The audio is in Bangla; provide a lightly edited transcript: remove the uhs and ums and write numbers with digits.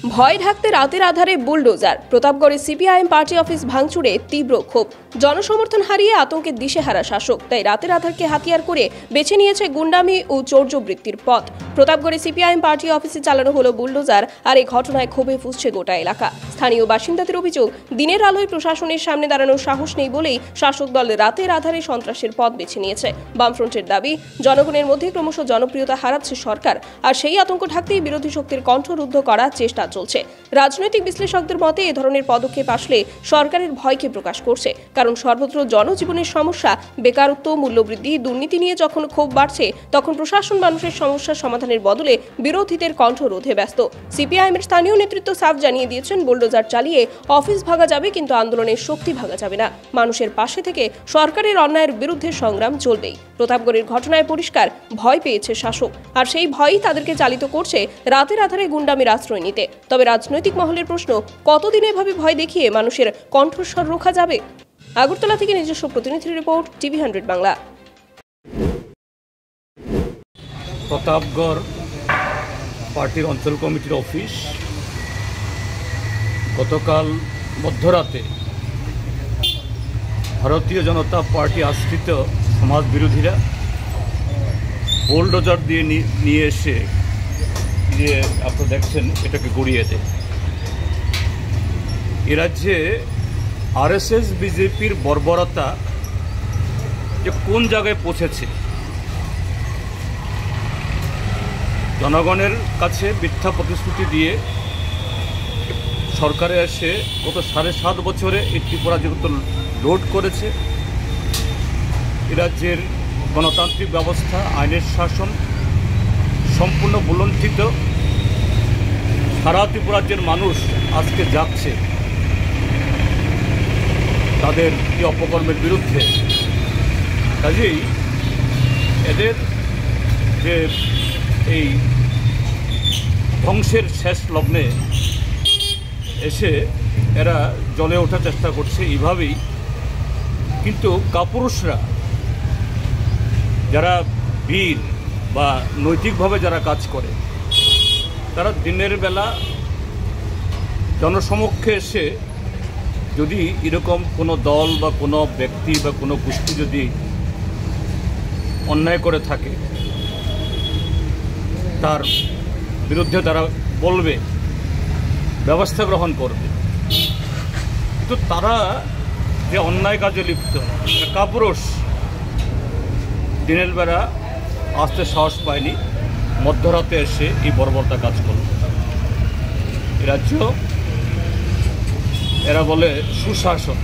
ভয় ঢাকতে রাতের আধারে বুলডোজার। প্রতাপগড়ে সিপিআইএম পার্টি অফিস ভাঙচুরে তীব্র ক্ষোভ। জনসমর্থন হারিয়ে আতঙ্কে দিশেহারা শাসক, তাই রাতের আধারকে হাতিয়ার করে বেছে নিয়েছে গুন্ডামি ও চৌর্যবৃত্তির পথ। প্রতাপগড়ে সিপিআইএম পার্টি অফিসে চালানো হলো বুলডোজার, আর এই ঘটনায় ক্ষোভে ফুঁসছে গোটা এলাকা। স্থানীয় বাসিন্দাদের অভিযোগ, দিনের আলোয় প্রশাসনের সামনে দাঁড়ানোর সাহস নেই বলেই শাসক দল রাতের আধারে সন্ত্রাসের পথ বেছে নিয়েছে। বামফ্রন্টের দাবি, জনগণের মধ্যে ক্রমশ জনপ্রিয়তা হারাচ্ছে সরকার, আর সেই আতঙ্ক ঢাকতেই বিরোধী শক্তির কণ্ঠরুদ্ধ করার চেষ্টা চলছে। রাজনৈতিক বিশ্লেষকদের মতে এ ধরনের পদক্ষেপ আসলে সরকারের ভয়কে প্রকাশ করছে, কারণ সর্বত্র জনজীবনের সমস্যা, বেকারত্ব, মূল্যবৃদ্ধি, দুর্নীতি নিয়ে যখন ক্ষোভ বাড়ছে, তখন প্রশাসন মানুষের সমস্যা সমাধানের বদলে বিরোধীদের কণ্ঠ রোধে ব্যস্ত। সিপিআইএমের স্থানীয় নেতৃত্ব সাফ জানিয়ে দিয়েছেন, বুলডোজার চালিয়ে অফিস ভাঙা যাবে, কিন্তু আন্দোলনের শক্তি ভাঙা যাবে না। মানুষের পাশে থেকে সরকারের অন্যায়ের বিরুদ্ধে সংগ্রাম চলবেই। প্রতাপগড়ের ঘটনায় পরিষ্কার ভয় পেয়েছে শাসক, আর সেই ভয়ই তাদেরকে চালিত করছে রাতের আধারে গুন্ডামির আশ্রয় নিতে। তবে রাজনৈতিক মহলের প্রশ্ন, কতদিন এভাবে ভয় দেখিয়ে মানুষের কণ্ঠস্বর রোখা যাবে? আগরতলা থেকে নিজস্ব প্রতিনিধির রিপোর্ট, TV100 বাংলা। প্রতাপগড় পার্টির অঞ্চল কমিটির অফিস গতকাল মধ্যরাতে ভারতীয় জনতা পার্টি আশ্রিত সমাজ বিরোধীরা বুলডোজার দিয়ে নিয়ে এসে আপনারা দেখছেন এটাকে গড়িয়ে দেয়। এ রাজ্যে আরএসএস বিজেপির বর্বরতা যে কোন জায়গায় পৌঁছেছে, জনগণের কাছে মিথ্যা প্রতিশ্রুতি দিয়ে সরকারে এসে গত 7.5 বছরে এই ত্রিপুরা যেহেতু লোড করেছে, এ রাজ্যের গণতান্ত্রিক ব্যবস্থা, আইনের শাসন সম্পূর্ণ বুলণ্ঠিত। সারা ত্রিপুরা রাজ্যের মানুষ আজকে যাচ্ছে তাদের এই অপকর্মের বিরুদ্ধে। কাজেই এদের যে এই ধ্বংসের শেষ লগ্নে এসে এরা জ্বলে ওঠার চেষ্টা করছে এইভাবেই। কিন্তু কাপুরুষরা, যারা বীর বা নৈতিকভাবে যারা কাজ করে, তারা দিনের বেলা জনসমক্ষে এসে যদি এরকম কোনো দল বা কোনো ব্যক্তি বা কোনো গোষ্ঠী যদি অন্যায় করে থাকে, তার বিরুদ্ধে তারা বলবে, ব্যবস্থা গ্রহণ করবে। কিন্তু তারা যে অন্যায় কাজে লিপ্ত, কাপুরুষ, দিনের বেলা আসতে সাহস পায়নি, মধ্যরাতে এসে এই বর্বরতা কাজ করল। এ রাজ্য এরা বলে সুশাসন।